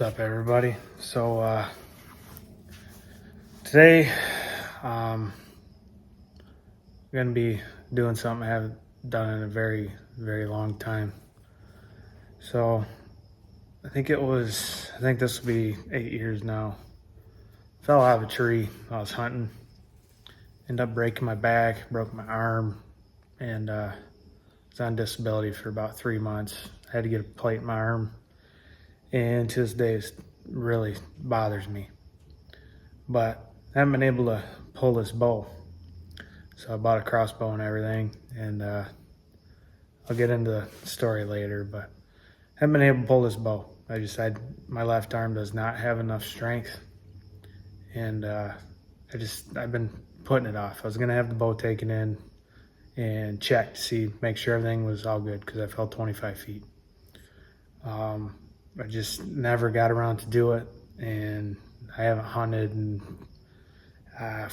What's up, everybody? So today I'm gonna be doing something I haven't done in a very long time. So I think this will be 8 years now. Fell out of a tree. I was hunting, ended up breaking my back, broke my arm, and was on disability for about 3 months. I had to get a plate in my arm, and to this day it really bothers me. But I haven't been able to pull this bow. So I bought a crossbow and everything, and I'll get into the story later, but I haven't been able to pull this bow. My left arm does not have enough strength, and I've been putting it off. I was gonna have the bow taken in and checked to make sure everything was all good, because I fell 25 feet. I just never got around to do it, and I haven't hunted, and I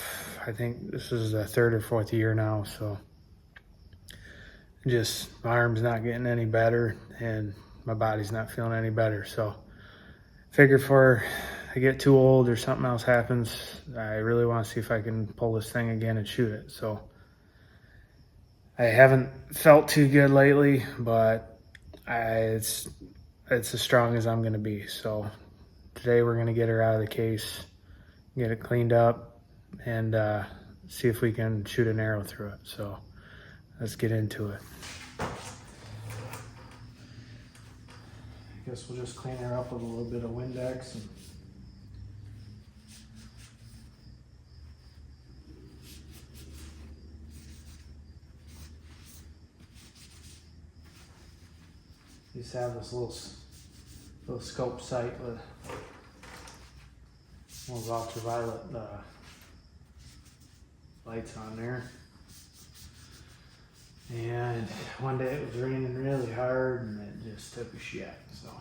think this is the 3rd or 4th year now, so just my arm's not getting any better and my body's not feeling any better. So figure before I get too old or something else happens, I really want to see if I can pull this thing again and shoot it. So I haven't felt too good lately, but it's as strong as I'm gonna be. So today we're gonna get her out of the case, get it cleaned up, and see if we can shoot an arrow through it. So let's get into it. I guess we'll just clean her up with a little bit of Windex and just have this little scope sight with those ultraviolet lights on there. And one day it was raining really hard and it just took a shit. So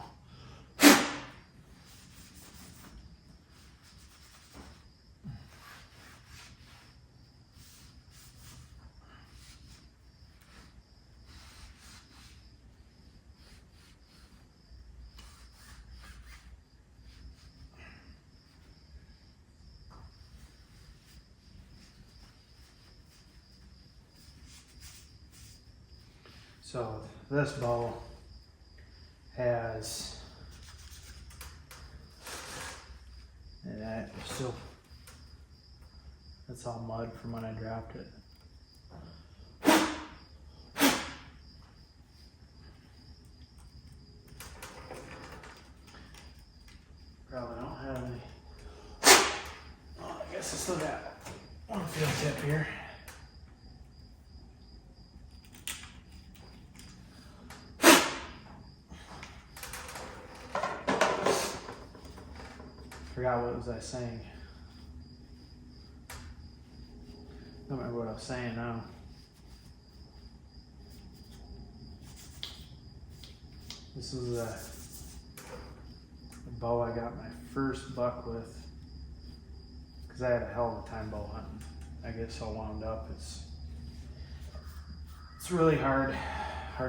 So this bow has, and that's all mud from when I dropped it. Probably don't have any. Oh, I guess I still got one Fieldtip here. Forgot what was I saying. Don't remember what I was saying now. This is a bow I got my first buck with, because I had a hell of a time bow hunting. I get so wound up. It's really hard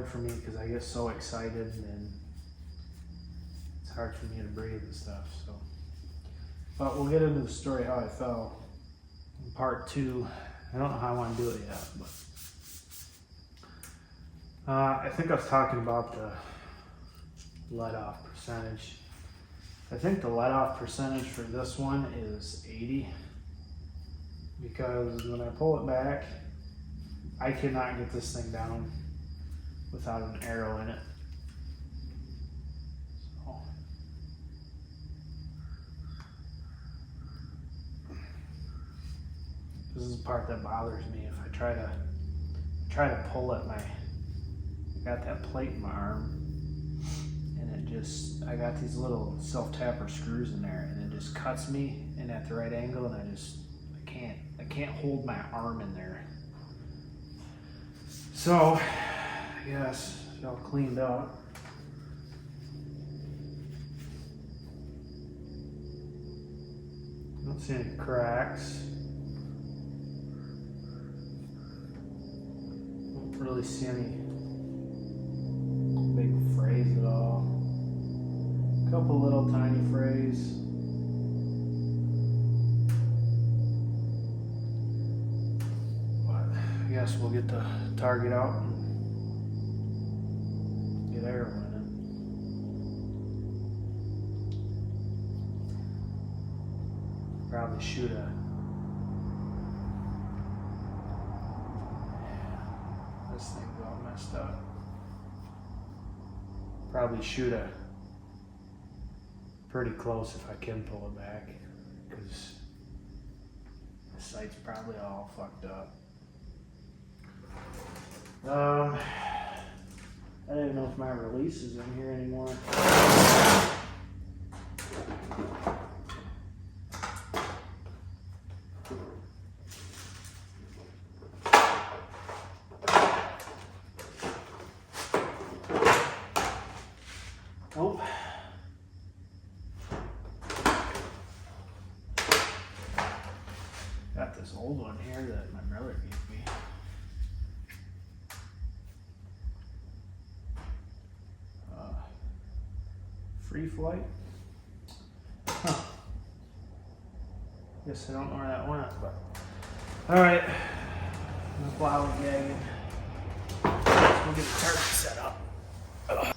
for me, because I get so excited and it's hard for me to breathe and stuff. So. But we'll get into the story how I fell in part 2. I don't know how I want to do it yet, but I think I was talking about the let-off percentage. I think the let-off percentage for this one is 80, because when I pull it back, I cannot get this thing down without an arrow in it. This is the part that bothers me. If I try to pull it, I got that plate in my arm, and I got these little self-tapper screws in there, and it just cuts me in at the right angle, and I can't hold my arm in there. So I guess it's all cleaned up. I don't see any cracks. Really see any big frays at all. A couple little tiny frays. But I guess we'll get the target out and get air running. Probably shoot a. This thing's all messed up. Probably shoot a pretty close if I can pull it back, because the sight's probably all fucked up. I don't even know if my release is in here anymore. Nope. Got this old one here that my brother gave me. Free flight? Huh. Guess I don't know where that went, but. Alright. I'm flower gagging. We'll get the target set up. Ugh.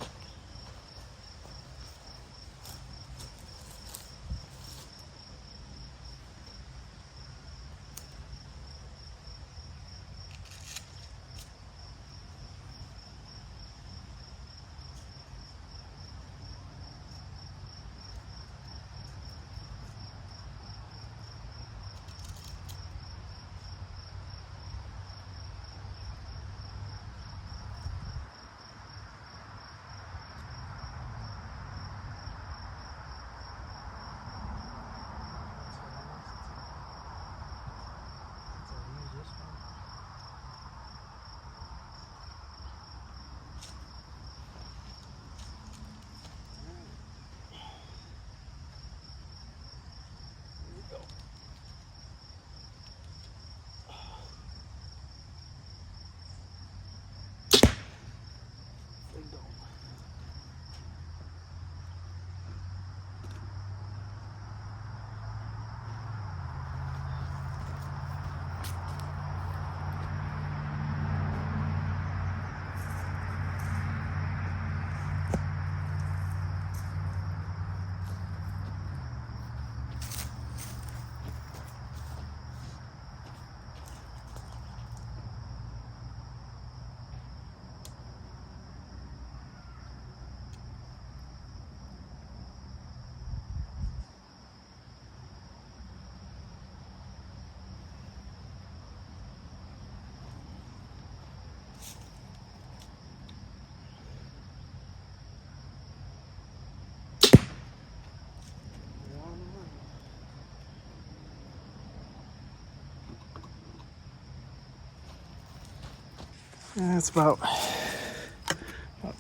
That's about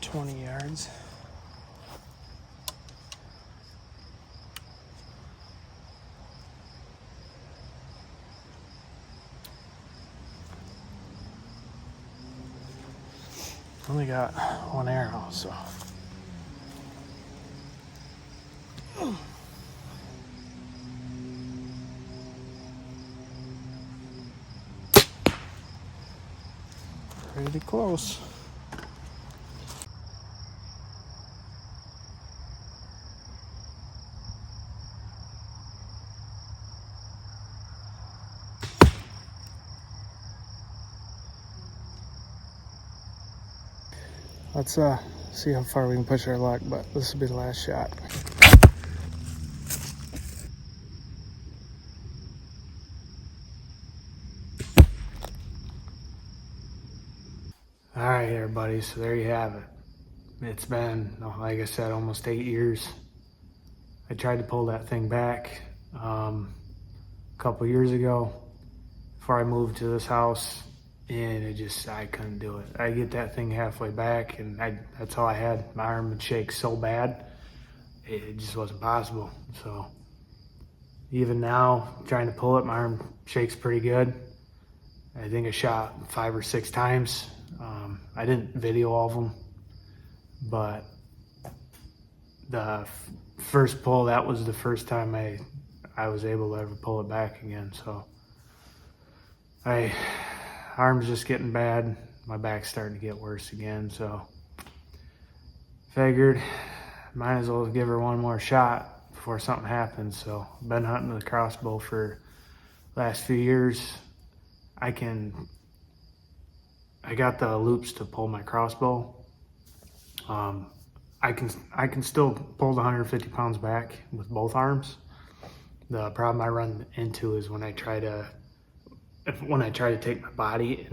20 yards. Only got one arrow, so. Pretty close. Let's see how far we can push our luck, but this will be the last shot. All right, everybody, so there you have it. It's been, like I said, almost 8 years. I tried to pull that thing back a couple years ago before I moved to this house, and I couldn't do it. I get that thing halfway back, and that's all I had. My arm would shake so bad, it just wasn't possible. So even now, trying to pull it, my arm shakes pretty good. I think I shot 5 or 6 times. I didn't video all of them, but the first pull, that was the first time I was able to ever pull it back again. So arm's just getting bad. My back's starting to get worse again. So figured might as well give her one more shot before something happens. So I've been hunting with a crossbow for the last few years. I got the loops to pull my crossbow. I can still pull the 150 pounds back with both arms. The problem I run into is when I try to take my body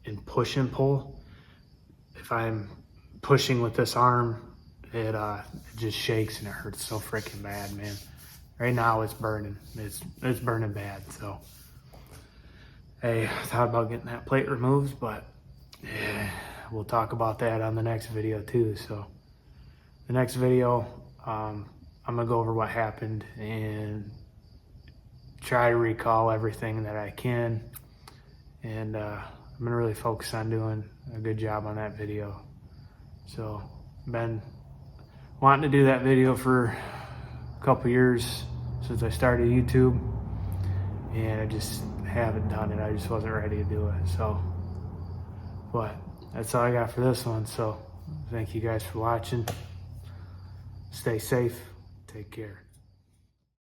and push and pull. If I'm pushing with this arm, it just shakes and it hurts so freaking bad, man. Right now it's burning. It's burning bad. So I thought about getting that plate removed, but we'll talk about that on the next video too. So the next video, I'm gonna go over what happened and try to recall everything that I can. And I'm gonna really focus on doing a good job on that video. So been wanting to do that video for a couple years since I started YouTube, and I just haven't done it. I just wasn't ready to do it. So, but that's all I got for this one. So thank you guys for watching. Stay safe. Take care.